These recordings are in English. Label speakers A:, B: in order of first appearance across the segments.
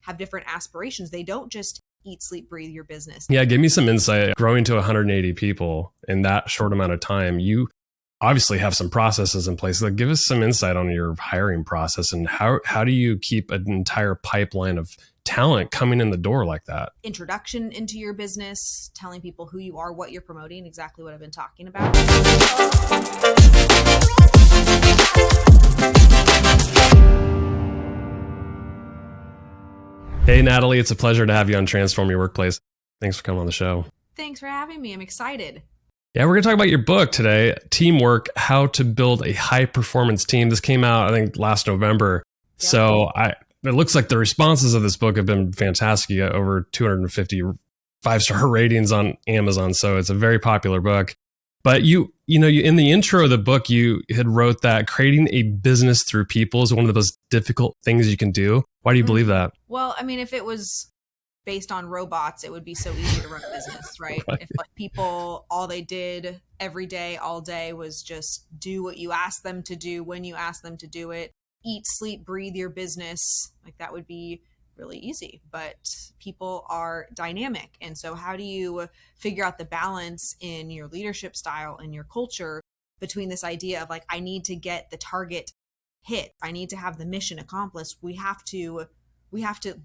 A: have different aspirations. They don't just eat, sleep, breathe your business.
B: Yeah, give me some insight. Growing to 180 people in that short amount of time, you obviously have some processes in place. Like, give us some insight on your hiring process and how do you keep an entire pipeline of talent coming in the door like that?
A: Introduction into your business, telling people who you are, what you're promoting, exactly what I've been talking about.
B: Hey, Natalie, it's a pleasure to have you on Transform Your Workplace. Thanks for coming on the show.
A: Thanks for having me. I'm excited.
B: Yeah, we're going to talk about your book today, Teamwork, How to Build a High-Performance Team. This came out, I think, last November. Yep. So it looks like the responses of this book have been fantastic. You got over 250 5-star ratings on Amazon. So it's a very popular book. But you in the intro of the book, you had wrote that creating a business through people is one of those difficult things you can do. Why do you believe that?
A: Well, I mean, if it was based on robots, it would be so easy to run a business, right? If like people, all they did every day, all day was just do what you ask them to do when you ask them to do it, eat, sleep, breathe your business, like that would be really easy. But people are dynamic. And so how do you figure out the balance in your leadership style and your culture between this idea of like, I need to get the target hit, I need to have the mission accomplished, we have to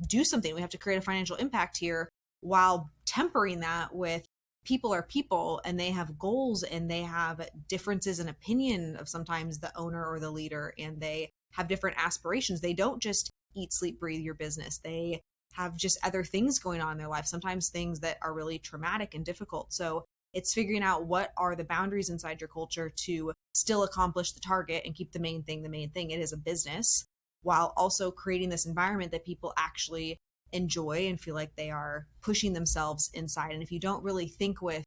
A: do something, we have to create a financial impact here, while tempering that with people are people and they have goals and they have differences in opinion of sometimes the owner or the leader, and they have different aspirations. They don't just eat, sleep, breathe your business. They have just other things going on in their life, sometimes things that are really traumatic and difficult. So it's figuring out what are the boundaries inside your culture to still accomplish the target and keep the main thing. It is a business, while also creating this environment that people actually enjoy and feel like they are pushing themselves inside. And if you don't really think with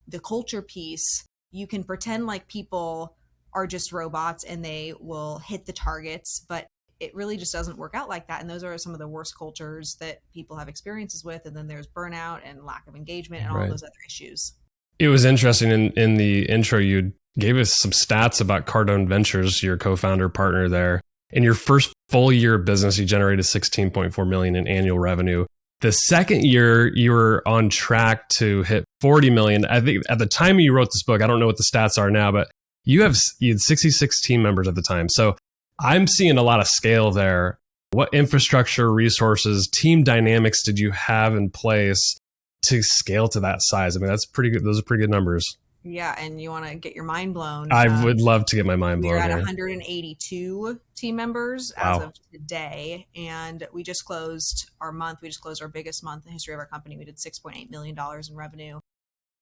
A: the culture piece, you can pretend like people are just robots and they will hit the targets, but it really just doesn't work out like that. And those are some of the worst cultures that people have experiences with. And then there's burnout and lack of engagement and all those other issues. It
B: was interesting in the intro, you gave us some stats about Cardone Ventures, your co-founder partner there. In your first full year of business, you generated $16.4 million in annual revenue. The second year, you were on track to hit $40 million. I think at the time you wrote this book, I don't know what the stats are now, but you had 66 team members at the time. So I'm seeing a lot of scale there. What infrastructure, resources, team dynamics did you have in place to scale to that size? I mean, that's pretty good. Those are pretty good numbers.
A: Yeah. And you want to get your mind blown.
B: I would love to get my mind blown.
A: We're at 182 team members as of today. And we just closed our month. We just closed our biggest month in the history of our company. We did $6.8 million in revenue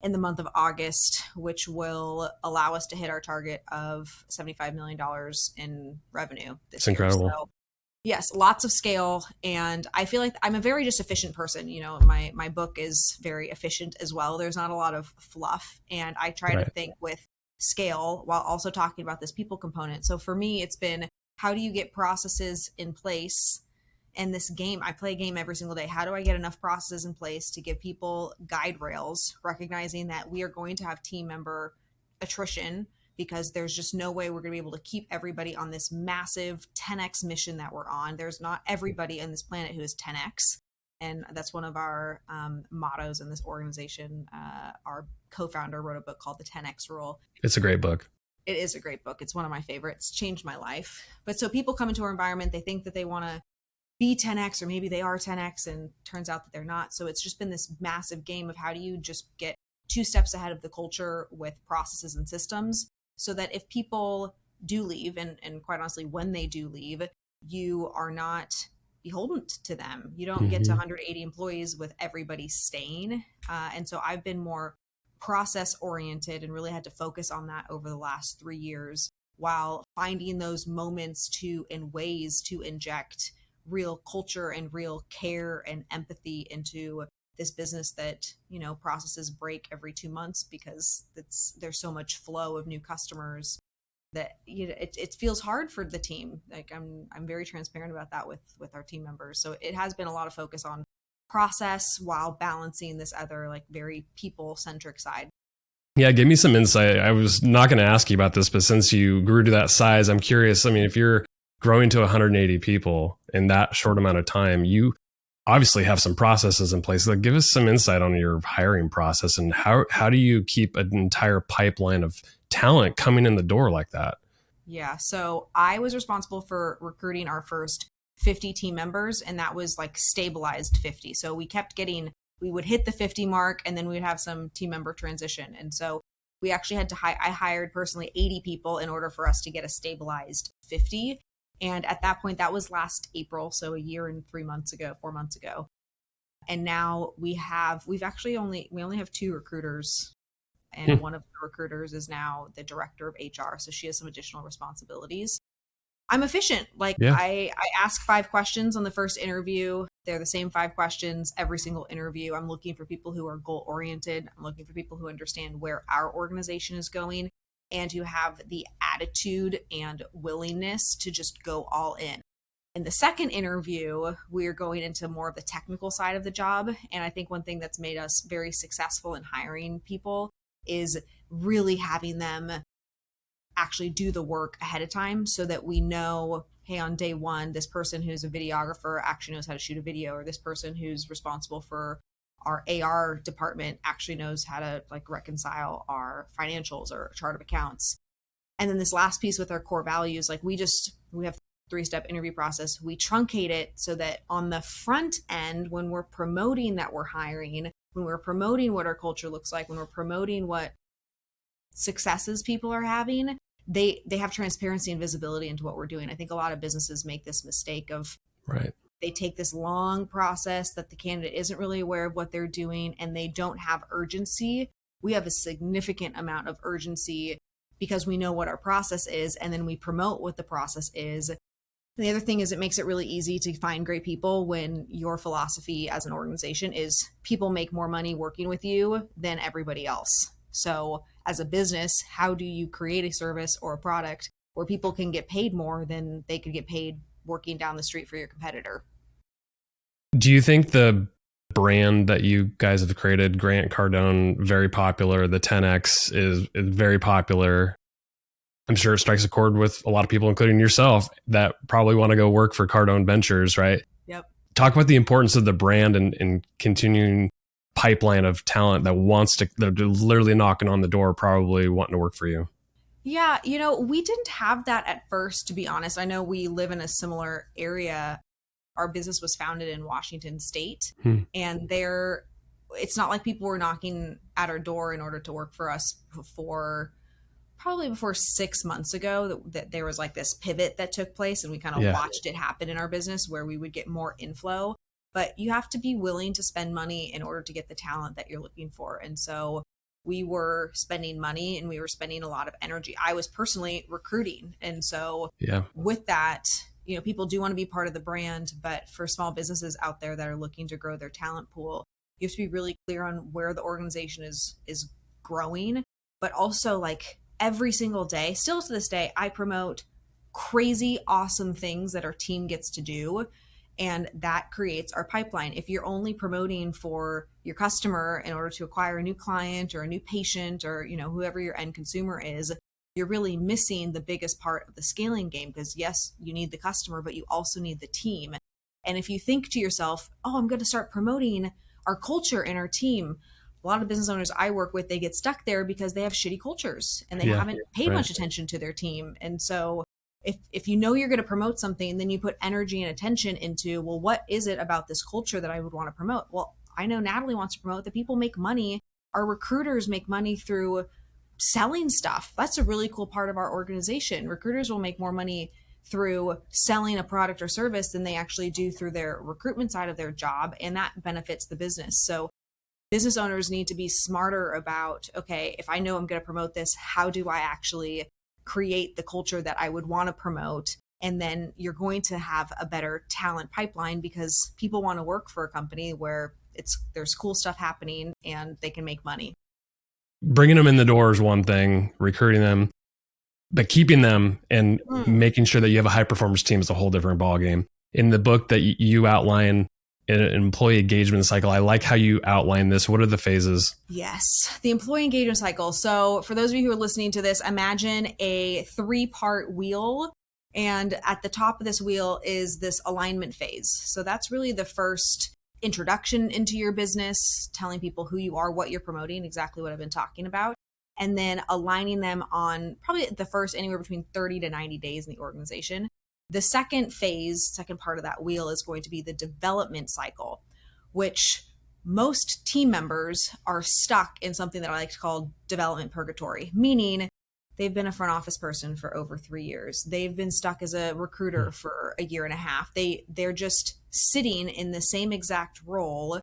A: in the month of August, which will allow us to hit our target of $75 million in revenue this year.
B: Incredible.
A: So, yes, lots of scale. And I feel like I'm a very just efficient person. You know, my book is very efficient as well. There's not a lot of fluff. And I try to think with scale while also talking about this people component. So for me, it's been, how do you get processes in place? And this game, I play a game every single day. How do I get enough processes in place to give people guide rails, recognizing that we are going to have team member attrition, because there's just no way we're going to be able to keep everybody on this massive 10x mission that we're on. There's not everybody on this planet who is 10x. And that's one of our mottos in this organization. Our co-founder wrote a book called The 10x Rule.
B: It's a great book.
A: It is a great book. It's one of my favorites. Changed my life. But so people come into our environment, they think that they want to be 10x, or maybe they are 10x, and turns out that they're not. So it's just been this massive game of how do you just get 2 steps ahead of the culture with processes and systems, so that if people do leave, and quite honestly, when they do leave, you are not beholden to them. You don't get to 180 employees with everybody staying. And so I've been more process oriented and really had to focus on that over the last 3 years, while finding those moments and ways to inject real culture and real care and empathy into this business that, you know, processes break every 2 months because there's so much flow of new customers that, you know, it feels hard for the team. Like I'm very transparent about that with our team members. So it has been a lot of focus on process while balancing this other like very people centric side.
B: Yeah, give me some insight. I was not going to ask you about this, but since you grew to that size, I'm curious. I mean, if you're growing to 180 people in that short amount of time, you obviously have some processes in place. Like, give us some insight on your hiring process and how do you keep an entire pipeline of talent coming in the door like that?
A: Yeah. So I was responsible for recruiting our first 50 team members, and that was like stabilized 50. So we would hit the 50 mark, and then we'd have some team member transition. And so we actually had to I hired personally 80 people in order for us to get a stabilized 50. And at that point, that was last April. So a year and 4 months ago. And now we only have two recruiters, and one of the recruiters is now the director of HR. So she has some additional responsibilities. I'm efficient. Like
B: Yeah.
A: I ask 5 questions on the first interview. They're the same 5 questions every single interview. I'm looking for people who are goal oriented. I'm looking for people who understand where our organization is going and who have the attitude and willingness to just go all in. In the second interview, we're going into more of the technical side of the job. And I think one thing that's made us very successful in hiring people is really having them actually do the work ahead of time so that we know, hey, on day one, this person who's a videographer actually knows how to shoot a video, or this person who's responsible for our AR department actually knows how to like reconcile our financials or chart of accounts. And then this last piece with our core values, like we have 3-step interview process. We truncate it so that on the front end, when we're promoting that we're hiring, when we're promoting what our culture looks like, when we're promoting what successes people are having, they have transparency and visibility into what we're doing. I think a lot of businesses make this mistake of they take this long process that the candidate isn't really aware of what they're doing, and they don't have urgency. We have a significant amount of urgency because we know what our process is, and then we promote what the process is. And the other thing is it makes it really easy to find great people when your philosophy as an organization is people make more money working with you than everybody else. So as a business, how do you create a service or a product where people can get paid more than they could get paid working down the street for your competitor?
B: Do you think the brand that you guys have created, Grant Cardone, very popular, the 10X is very popular? I'm sure it strikes a chord with a lot of people, including yourself, that probably want to go work for Cardone Ventures, right?
A: Yep.
B: Talk about the importance of the brand and continuing pipeline of talent that they're literally knocking on the door, probably wanting to work for you.
A: Yeah, we didn't have that at first, to be honest. I know we live in a similar area. Our business was founded in Washington State, and it's not like people were knocking at our door in order to work for us probably before 6 months ago that there was like this pivot that took place, and we kind of watched it happen in our business where we would get more inflow. But you have to be willing to spend money in order to get the talent that you're looking for. And so we were spending money and we were spending a lot of energy. I was personally recruiting. And so with that, people do want to be part of the brand, but for small businesses out there that are looking to grow their talent pool, you have to be really clear on where the organization is growing, but also like every single day, still to this day, I promote crazy, awesome things that our team gets to do. And that creates our pipeline. If you're only promoting for your customer in order to acquire a new client or a new patient or, whoever your end consumer is, you're really missing the biggest part of the scaling game, because yes, you need the customer, but you also need the team. And if you think to yourself, oh, I'm going to start promoting our culture and our team, a lot of business owners I work with, they get stuck there because they have shitty cultures and they haven't paid much attention to their team. And so if you're going to promote something, then you put energy and attention into, well, what is it about this culture that I would want to promote? Well, I know Natalie wants to promote that people make money. Our recruiters make money through selling stuff. That's a really cool part of our organization. Recruiters will make more money through selling a product or service than they actually do through their recruitment side of their job. And that benefits the business. So business owners need to be smarter about, okay, if I know I'm going to promote this, how do I actually create the culture that I would want to promote? And then you're going to have a better talent pipeline because people want to work for a company where there's cool stuff happening and they can make money.
B: Bringing them in the door is one thing, recruiting them, but keeping them and making sure that you have a high performance team is a whole different ballgame. In the book that you outline an employee engagement cycle, I like how you outline this. What are the phases?
A: Yes, the employee engagement cycle. So for those of you who are listening to this, imagine a 3-part wheel. And at the top of this wheel is this alignment phase. So that's really the first introduction into your business, telling people who you are, what you're promoting, exactly what I've been talking about, and then aligning them on probably the first anywhere between 30 to 90 days in the organization. The second phase, second part of that wheel is going to be the development cycle, which most team members are stuck in something that I like to call development purgatory, meaning they've been a front office person for over 3 years. They've been stuck as a recruiter for a year and a half. They're just sitting in the same exact role,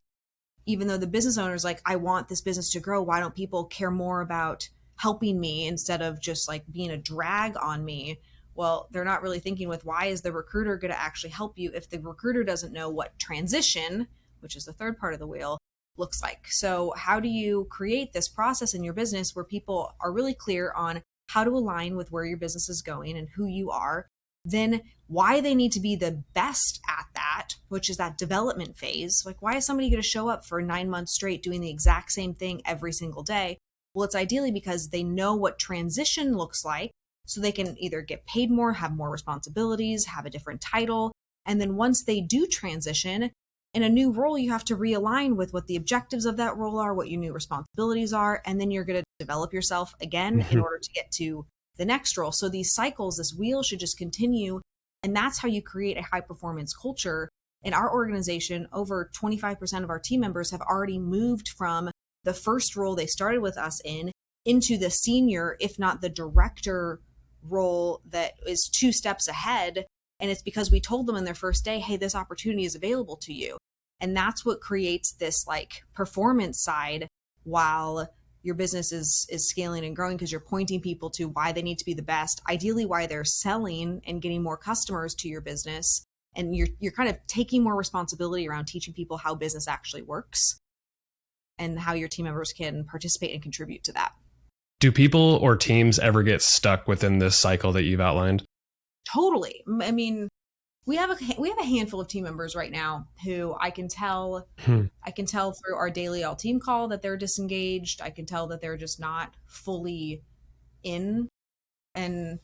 A: even though the business owner is like, I want this business to grow. Why don't people care more about helping me instead of just like being a drag on me? Well, they're not really thinking with why is the recruiter going to actually help you if the recruiter doesn't know what transition, which is the third part of the wheel, looks like. So how do you create this process in your business where people are really clear on how to align with where your business is going and who you are, then why they need to be the best at that, which is that development phase. Like, why is somebody going to show up for 9 months straight doing the exact same thing every single day? Well, it's ideally because they know what transition looks like, so they can either get paid more, have more responsibilities, have a different title. And then once they do transition in a new role, you have to realign with what the objectives of that role are, what your new responsibilities are, and then you're going to develop yourself again in order to get to the next role. So these cycles, this wheel should just continue. And that's how you create a high performance culture. In our organization, over 25% of our team members have already moved from the first role they started with us in into the senior, if not the director role that is 2 steps ahead. And it's because we told them in their first day, hey, this opportunity is available to you. And that's what creates this like performance side while your business is scaling and growing, because you're pointing people to why they need to be the best, ideally why they're selling and getting more customers to your business. And you're kind of taking more responsibility around teaching people how business actually works and how your team members can participate and contribute to that.
B: Do people or teams ever get stuck within this cycle that you've outlined?
A: Totally. I mean, we have a handful of team members right now who I can tell through our daily all team call that they're disengaged. I can tell that they're just not fully in. And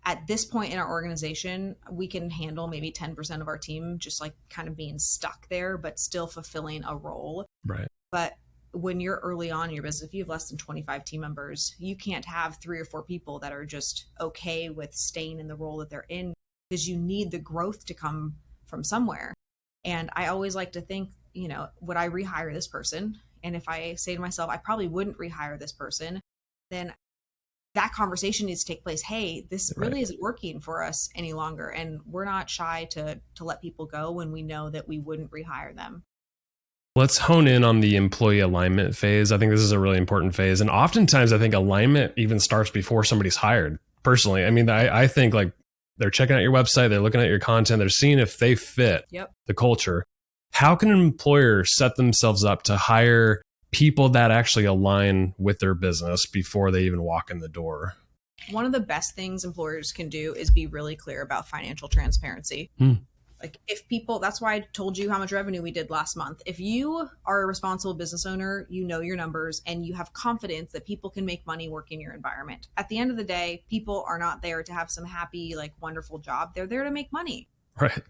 A: at this point in our organization, we can handle maybe 10% of our team just like kind of being stuck there, but still fulfilling a role.
B: Right.
A: But when you're early on in your business, if you have less than 25 team members, you can't have 3 or 4 people that are just okay with staying in the role that they're in, because you need the growth to come from somewhere. And I always like to think, would I rehire this person? And if I say to myself, I probably wouldn't rehire this person, then that conversation needs to take place. Hey, this really isn't working for us any longer. And we're not shy to let people go when we know that we wouldn't rehire them.
B: Let's hone in on the employee alignment phase. I think this is a really important phase. And oftentimes I think alignment even starts before somebody's hired. Personally, I mean, I think like they're checking out your website, they're looking at your content, they're seeing if they fit the culture. How can an employer set themselves up to hire people that actually align with their business before they even walk in the door?
A: One of the best things employers can do is be really clear about financial transparency. Like if people, that's why I told you how much revenue we did last month. If you are a responsible business owner, you know your numbers and you have confidence that people can make money work in your environment. At the end of the day, people are not there to have some happy, like wonderful job. They're there to make money.
B: Right.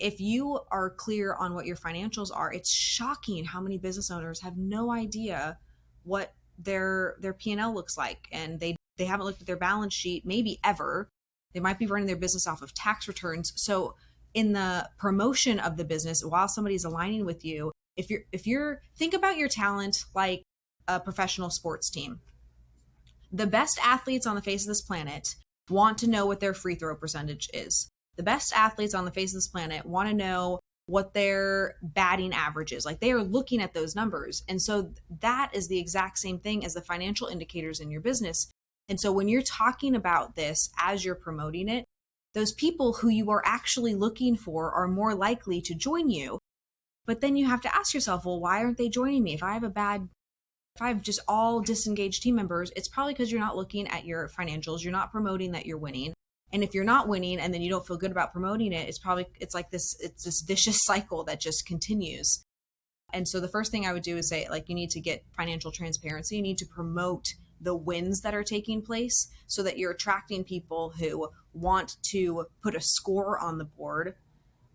A: If you are clear on what your financials are, it's shocking how many business owners have no idea what their P&L looks like. And they haven't looked at their balance sheet, maybe ever. They might be running their business off of tax returns. So in the promotion of the business, while somebody's aligning with you, if you're think about your talent like a professional sports team. The best athletes on the face of this planet want to know what their free throw percentage is. The best athletes on the face of this planet want to know what their batting average is. Like they are looking at those numbers. And so that is the exact same thing as the financial indicators in your business. And so when you're talking about this as you're promoting it, those people who you are actually looking for are more likely to join you. But then you have to ask yourself, well, why aren't they joining me? If I have just all disengaged team members, it's probably because you're not looking at your financials. You're not promoting that you're winning. And if you're not winning and then you don't feel good about promoting it, it's this vicious cycle that just continues. And so the first thing I would do is say, like, you need to get financial transparency. You need to promote the wins that are taking place so that you're attracting people who want to put a score on the board,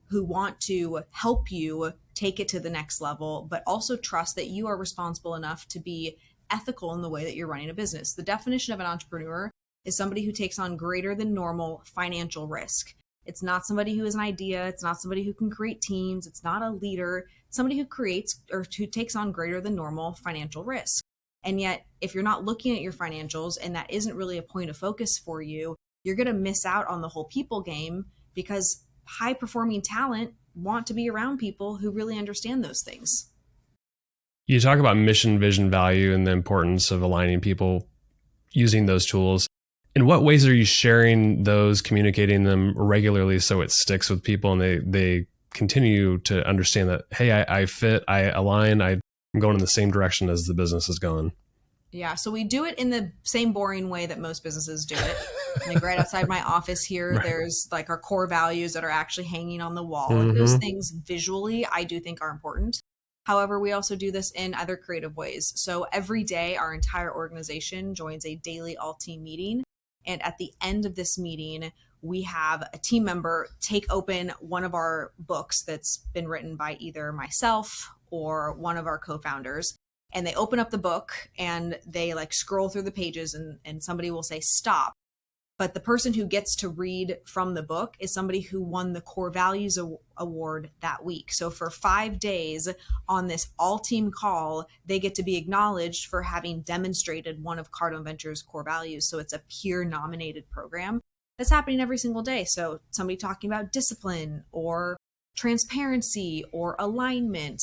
A: who want to help you take it to the next level, but also trust that you are responsible enough to be ethical in the way that you're running a business. The definition of an entrepreneur is somebody who takes on greater than normal financial risk. It's not somebody who has an idea. It's not somebody who can create teams. It's not a leader. It's somebody who creates or who takes on greater than normal financial risk. And yet, if you're not looking at your financials and that isn't really a point of focus for you, you're going to miss out on the whole people game, because high performing talent want to be around people who really understand those things.
B: You talk about mission, vision, value, and the importance of aligning people using those tools. In what ways are you sharing those, communicating them regularly so it sticks with people and they continue to understand that, hey, I fit, I align, I'm going in the same direction as the business is going?
A: Yeah, so we do it in the same boring way that most businesses do it. Like right outside my office here, right, there's like our core values that are actually hanging on the wall. Mm-hmm. Like those things visually, I do think are important. However, we also do this in other creative ways. So every day, our entire organization joins a daily all-team meeting. And at the end of this meeting, we have a team member take open one of our books that's been written by either myself or one of our co-founders. And they open up the book and they like scroll through the pages, and somebody will say, stop. But the person who gets to read from the book is somebody who won the Core Values Award that week. So for 5 days on this all-team call, they get to be acknowledged for having demonstrated one of Cardone Ventures' core values. So it's a peer-nominated program that's happening every single day. So somebody talking about discipline or transparency or alignment.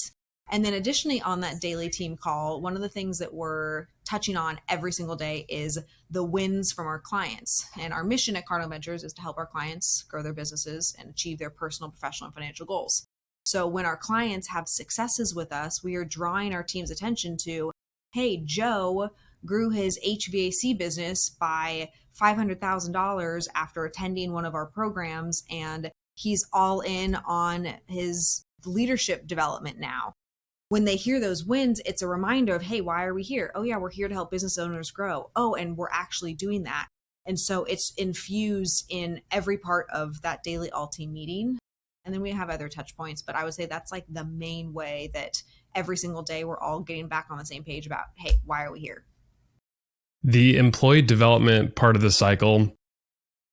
A: And then additionally, on that daily team call, one of the things that we're touching on every single day is the wins from our clients. And our mission at Cardone Ventures is to help our clients grow their businesses and achieve their personal, professional, and financial goals. So when our clients have successes with us, we are drawing our team's attention to, hey, Joe grew his HVAC business by $500,000 after attending one of our programs, and he's all in on his leadership development now. When they hear those wins, it's a reminder of, hey, why are we here? Oh yeah, we're here to help business owners grow. Oh, and we're actually doing that. And so it's infused in every part of that daily all-team meeting. And then we have other touch points, but I would say that's like the main way that every single day we're all getting back on the same page about, hey, why are we here?
B: The employee development part of the cycle,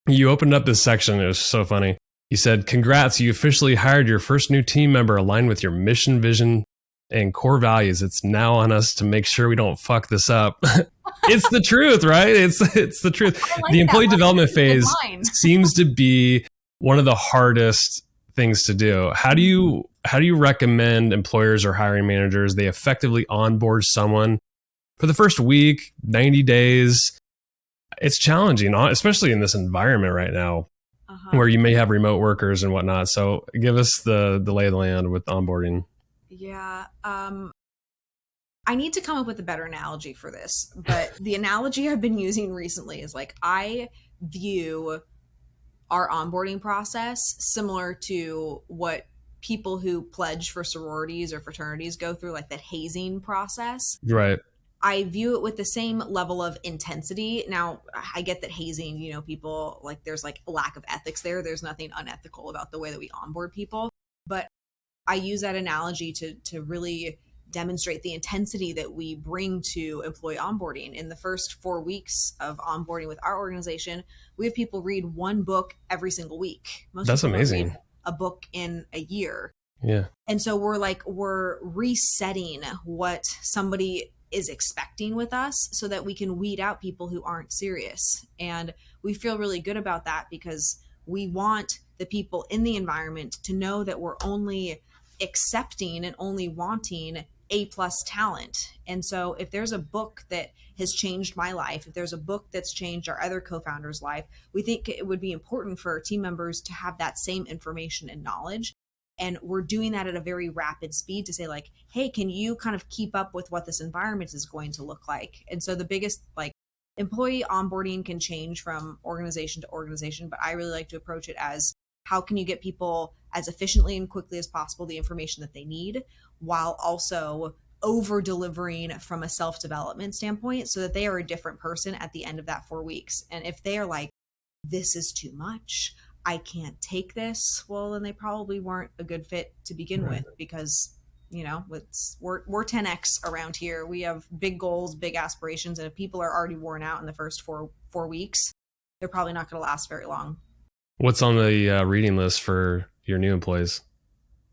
B: you opened up this section. It was so funny. You said, congrats, you officially hired your first new team member aligned with your mission, vision, and core values. It's now on us to make sure we don't fuck this up. It's the truth, right? It's the truth. Like the employee development phase seems to be one of the hardest things to do. How do you recommend employers or hiring managers they effectively onboard someone for the first week, 90 days? It's challenging, especially in this environment right now, where you may have remote workers and whatnot. So give us the lay of the land with onboarding.
A: Yeah. I need to come up with a better analogy for this, but the analogy I've been using recently is like, I view our onboarding process similar to what people who pledge for sororities or fraternities go through, like that hazing process.
B: Right.
A: I view it with the same level of intensity. Now, I get that hazing, people, like there's like a lack of ethics there. There's nothing unethical about the way that we onboard people, but I use that analogy to really demonstrate the intensity that we bring to employee onboarding. In the first 4 weeks of onboarding with our organization, we have people read one book every single week.
B: That's amazing.
A: Read a book in a year.
B: Yeah.
A: And so we're resetting what somebody is expecting with us so that we can weed out people who aren't serious. And we feel really good about that because we want the people in the environment to know that we're only accepting and only wanting A+ talent. And so if there's a book that has changed my life, if there's a book that's changed our other co-founders' life, we think it would be important for our team members to have that same information and knowledge. And we're doing that at a very rapid speed to say like, hey, can you kind of keep up with what this environment is going to look like? And so the biggest employee onboarding can change from organization to organization, but I really like to approach it as, how can you get people as efficiently and quickly as possible the information that they need, while also over delivering from a self-development standpoint so that they are a different person at the end of that 4 weeks. And if they are like, this is too much, I can't take this, well, then they probably weren't a good fit to begin
B: Right.
A: with, because we're 10x around here. We have big goals, big aspirations, and if people are already worn out in the first four weeks, they're probably not going to last very long.
B: What's on the reading list for your new employees?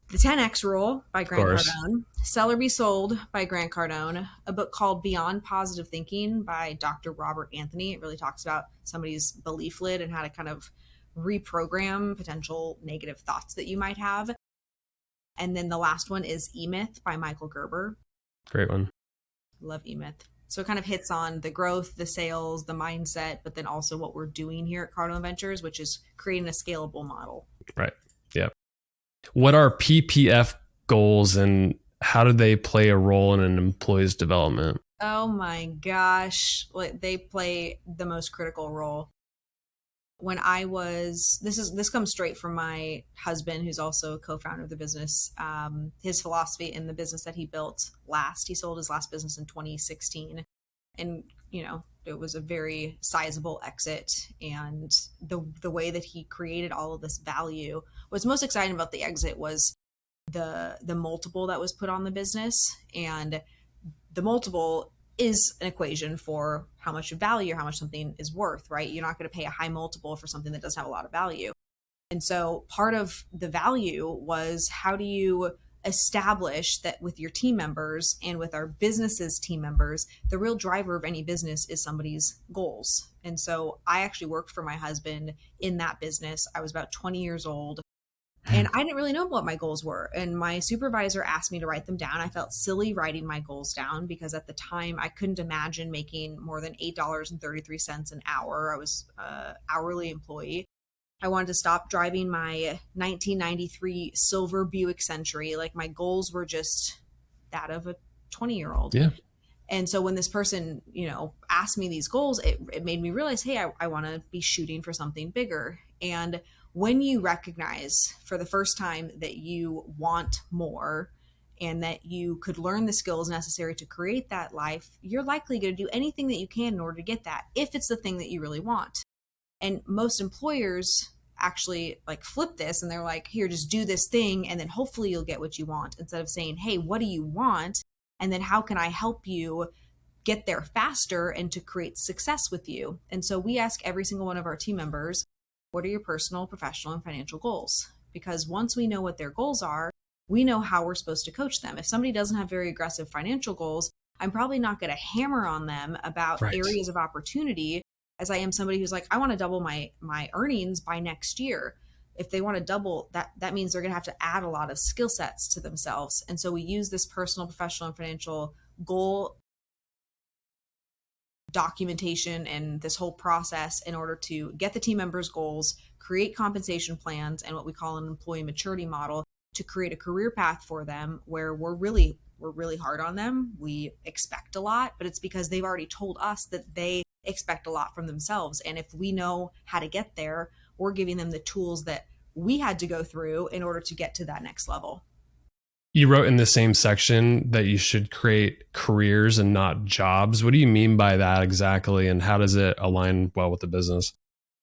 A: The 10X Rule by
B: Of
A: Grant
B: course.
A: Cardone, Sell or Be Sold by Grant Cardone, a book called Beyond Positive Thinking by Dr. Robert Anthony. It really talks about somebody's belief lid and how to kind of reprogram potential negative thoughts that you might have. And then the last one is E-Myth by Michael Gerber.
B: Great one.
A: Love E-Myth. So it kind of hits on the growth, the sales, the mindset, but then also what we're doing here at Cardone Ventures, which is creating a scalable model.
B: Right. Yeah. What are PPF goals and how do they play a role in an employee's development?
A: Oh my gosh, they play the most critical role. When I was, this comes straight from my husband, who's also a co-founder of the business. His philosophy in the business that he built last, he sold his last business in 2016, and it was a very sizable exit. And the way that he created all of this value, what's most exciting about the exit was the multiple that was put on the business. And the multiple is an equation for how much value or how much something is worth, right? You're not going to pay a high multiple for something that doesn't have a lot of value. And so part of the value was, how do you establish that with your team members and with our business's team members, the real driver of any business is somebody's goals. And so I actually worked for my husband in that business. I was about 20 years old. And I didn't really know what my goals were. And my supervisor asked me to write them down. I felt silly writing my goals down because at the time I couldn't imagine making more than $8.33 an hour. I was an hourly employee. I wanted to stop driving my 1993 silver Buick Century. Like, my goals were just that of a 20-year-old.
B: Yeah.
A: And so when this person, asked me these goals, it made me realize, hey, I want to be shooting for something bigger. And when you recognize for the first time that you want more and that you could learn the skills necessary to create that life, you're likely going to do anything that you can in order to get that, if it's the thing that you really want. And most employers actually flip this, and they're like, here, just do this thing, and then hopefully you'll get what you want, instead of saying, hey, what do you want? And then how can I help you get there faster and to create success with you? And so we ask every single one of our team members, what are your personal, professional, and financial goals? Because once we know what their goals are, we know how we're supposed to coach them. If somebody doesn't have very aggressive financial goals, I'm probably not going to hammer on them about
B: Right.
A: areas of opportunity, as I am somebody who's like, I want to double my earnings by next year. If they want to double, that means they're going to have to add a lot of skill sets to themselves. And so we use this personal, professional, and financial goal documentation and this whole process in order to get the team members' goals, create compensation plans, and what we call an employee maturity model to create a career path for them, where we're really hard on them. We expect a lot, but it's because they've already told us that they expect a lot from themselves. And if we know how to get there, we're giving them the tools that we had to go through in order to get to that next level.
B: You wrote in the same section that you should create careers and not jobs. What do you mean by that exactly? And how does it align well with the business?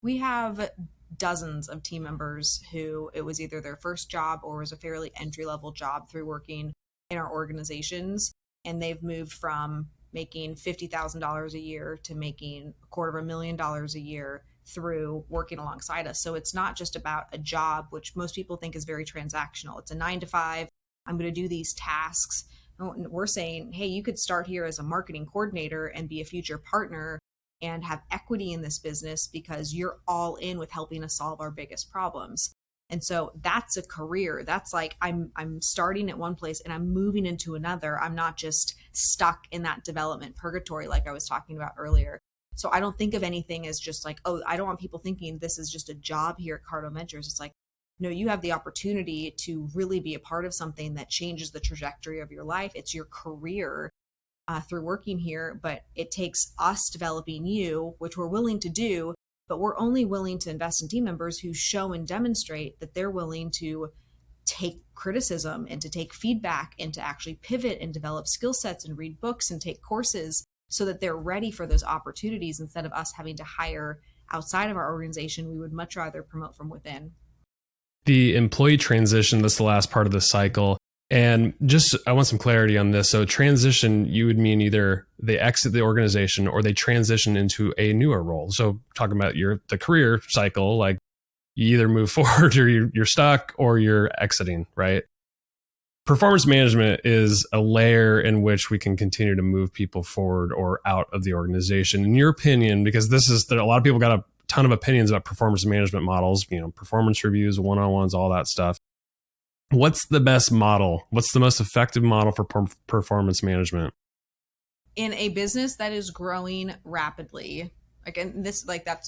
A: We have dozens of team members who it was either their first job or was a fairly entry-level job through working in our organizations. And they've moved from making $50,000 a year to making $250,000 a year through working alongside us. So it's not just about a job, which most people think is very transactional. It's a 9 to 5. I'm going to do these tasks. We're saying, hey, you could start here as a marketing coordinator and be a future partner and have equity in this business because you're all in with helping us solve our biggest problems. And so that's a career. That's like, I'm starting at one place and I'm moving into another. I'm not just stuck in that development purgatory like I was talking about earlier. So I don't think of anything as just like, oh, I don't want people thinking this is just a job here at Cardone Ventures. It's like, no, you have the opportunity to really be a part of something that changes the trajectory of your life. It's your career through working here, but it takes us developing you, which we're willing to do, but we're only willing to invest in team members who show and demonstrate that they're willing to take criticism and to take feedback and to actually pivot and develop skill sets and read books and take courses so that they're ready for those opportunities, instead of us having to hire outside of our organization, we would much rather promote from within.
B: The employee transition, that's the last part of the cycle. And just, I want some clarity on this. So transition, you would mean either they exit the organization or they transition into a newer role. So talking about the career cycle, like you either move forward or you're stuck or you're exiting, right? Performance management is a layer in which we can continue to move people forward or out of the organization. In your opinion, because a lot of people got a ton of opinions about performance management models, performance reviews, one-on-ones, all that stuff. What's the best model? What's the most effective model for performance management?
A: In a business that is growing rapidly, again, I think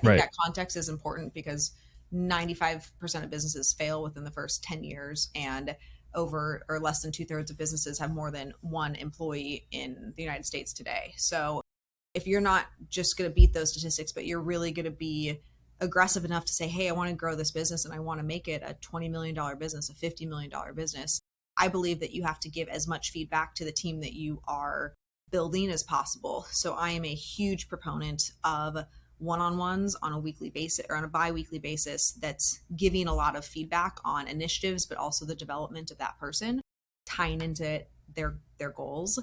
B: Right.
A: that context is important because 95% of businesses fail within the first 10 years, and over or less than 2/3 of businesses have more than one employee in the United States today. So if you're not just going to beat those statistics, but you're really going to be aggressive enough to say, hey, I want to grow this business and I want to make it a $20 million business, a $50 million business, I believe that you have to give as much feedback to the team that you are building as possible. So I am a huge proponent of one-on-ones on a weekly basis or on a bi-weekly basis that's giving a lot of feedback on initiatives, but also the development of that person, tying into their goals.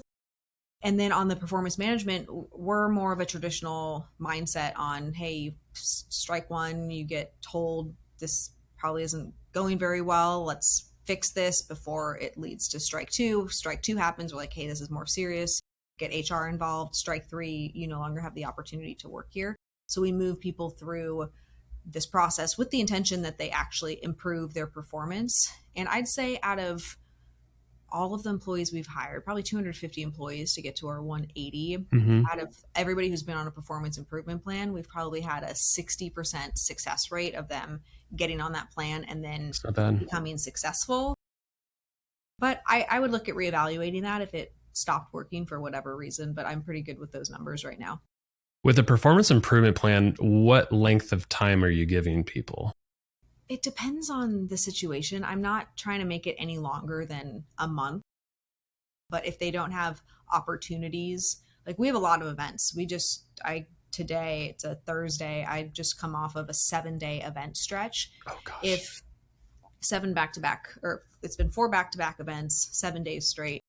A: And then on the performance management, we're more of a traditional mindset on, hey, strike one, you get told this probably isn't going very well. Let's fix this before it leads to strike two. Strike two happens. We're like, hey, this is more serious. Get HR involved. Strike three, you no longer have the opportunity to work here. So we move people through this process with the intention that they actually improve their performance. And I'd say out of all of the employees we've hired, probably 250 employees to get to our 180.
B: Mm-hmm.
A: Out of everybody who's been on a performance improvement plan, we've probably had a 60% success rate of them getting on that plan and then
B: It's not bad.
A: becoming successful. But I would look at reevaluating that if it stopped working for whatever reason, but I'm pretty good with those numbers right now.
B: With a performance improvement plan, what length of time are you giving people?
A: It depends on the situation. I'm not trying to make it any longer than a month. But if they don't have opportunities, like we have a lot of events. Today, it's a Thursday, I just come off of a 7-day event stretch.
B: Oh, gosh.
A: If 7 back to back, or it's been 4 back to back events, 7 days straight.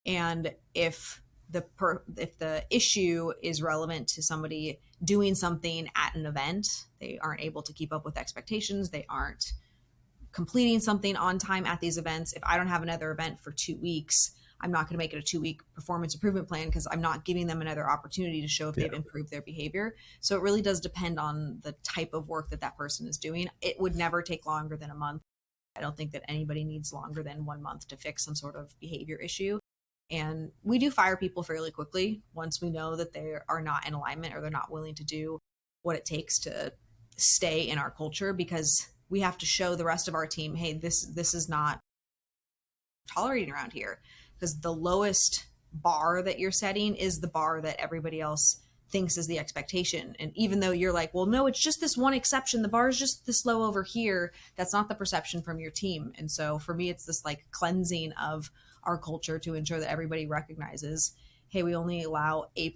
A: And if the issue is relevant to somebody doing something at an event, they aren't able to keep up with expectations, they aren't completing something on time at these events. If I don't have another event for 2 weeks, I'm not going to make it a 2-week performance improvement plan because I'm not giving them another opportunity to show if they've improved their behavior. So it really does depend on the type of work that person is doing. It would never take longer than a month. I don't think that anybody needs longer than 1 month to fix some sort of behavior issue. And we do fire people fairly quickly once we know that they are not in alignment or they're not willing to do what it takes to stay in our culture, because we have to show the rest of our team, hey, this is not tolerating around here. Because the lowest bar that you're setting is the bar that everybody else thinks is the expectation. And even though you're like, well, no, it's just this one exception, the bar is just this low over here, that's not the perception from your team. And so for me, it's this like cleansing of our culture to ensure that everybody recognizes, hey, we only allow A+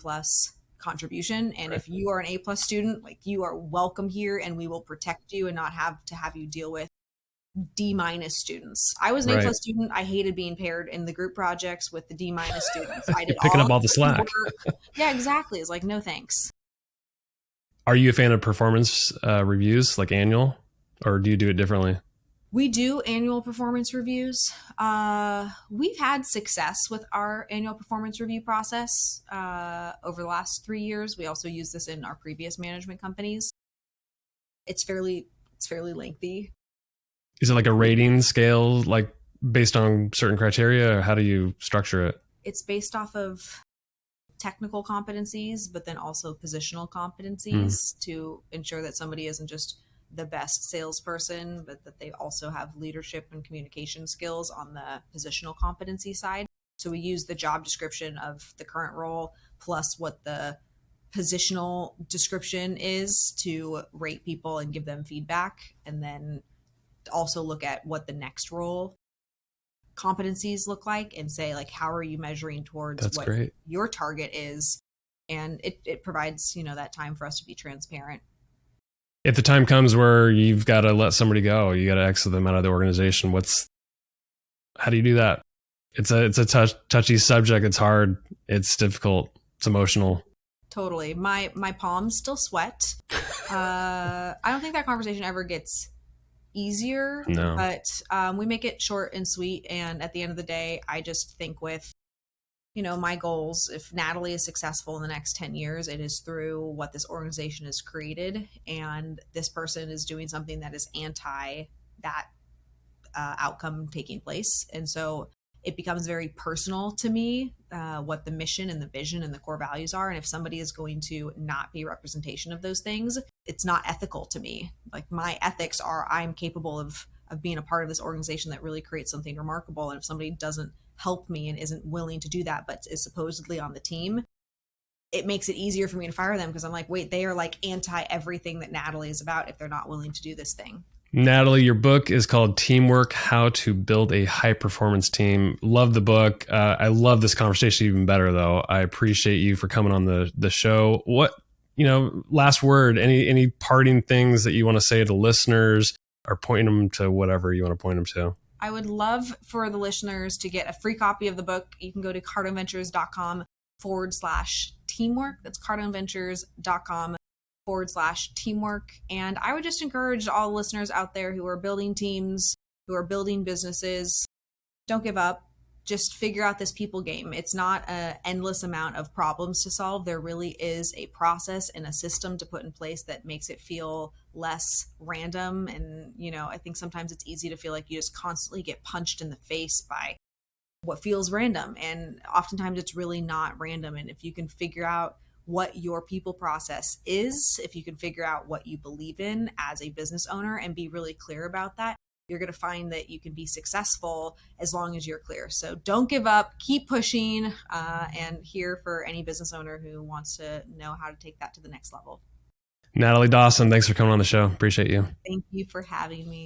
A: contribution. And if you are an A+ student, like you are welcome here and we will protect you and not have to have you deal with D- students. I was an A+ student. I hated being paired in the group projects with the D- students. I did
B: picking up all the slack.
A: work. Yeah, exactly. It's like, no thanks.
B: Are you a fan of performance reviews, like annual, or do you do it differently?
A: We do annual performance reviews. We've had success with our annual performance review process over the last 3 years. We also use this in our previous management companies. It's fairly lengthy.
B: Is it like a rating scale, like based on certain criteria, or how do you structure it?
A: It's based off of technical competencies, but then also positional competencies to ensure that somebody isn't just the best salesperson, but that they also have leadership and communication skills on the positional competency side. So we use the job description of the current role plus what the positional description is to rate people and give them feedback, and then also look at what the next role competencies look like and say, like, how are you measuring towards what
B: great.
A: your target is? And it provides, that time for us to be transparent.
B: If the time comes where you've got to let somebody go, you got to exit them out of the organization, how do you do that? It's a touchy subject. It's hard. It's difficult. It's emotional.
A: Totally. My palms still sweat. I don't think that conversation ever gets easier,
B: No.
A: but we make it short and sweet. And at the end of the day, I just think with, my goals, if Natalie is successful in the next 10 years, it is through what this organization has created. And this person is doing something that is anti that outcome taking place. And so it becomes very personal to me what the mission and the vision and the core values are. And if somebody is going to not be a representation of those things, it's not ethical to me. Like, my ethics are, I'm capable of being a part of this organization that really creates something remarkable. And if somebody doesn't help me and isn't willing to do that, but is supposedly on the team, it makes it easier for me to fire them, because I'm like, wait, they are like anti everything that Natalie is about if they're not willing to do this thing.
B: Natalie, your book is called Teamwork: How to Build a High Performance Team. Love the book. I love this conversation even better, though. I appreciate you for coming on the show. What, last word, any parting things that you want to say to listeners, or point them to whatever you want to point them to?
A: I would love for the listeners to get a free copy of the book. You can go to cardoneventures.com/teamwork. That's cardoneventures.com/teamwork. And I would just encourage all listeners out there who are building teams, who are building businesses, don't give up. Just figure out this people game. It's not an endless amount of problems to solve. There really is a process and a system to put in place that makes it feel less random. And, I think sometimes it's easy to feel like you just constantly get punched in the face by what feels random. And oftentimes it's really not random. And if you can figure out what your people process is, if you can figure out what you believe in as a business owner and be really clear about that, you're going to find that you can be successful as long as you're clear. So don't give up, keep pushing, and here for any business owner who wants to know how to take that to the next level.
B: Natalie Dawson, thanks for coming on the show. Appreciate you.
A: Thank you for having me.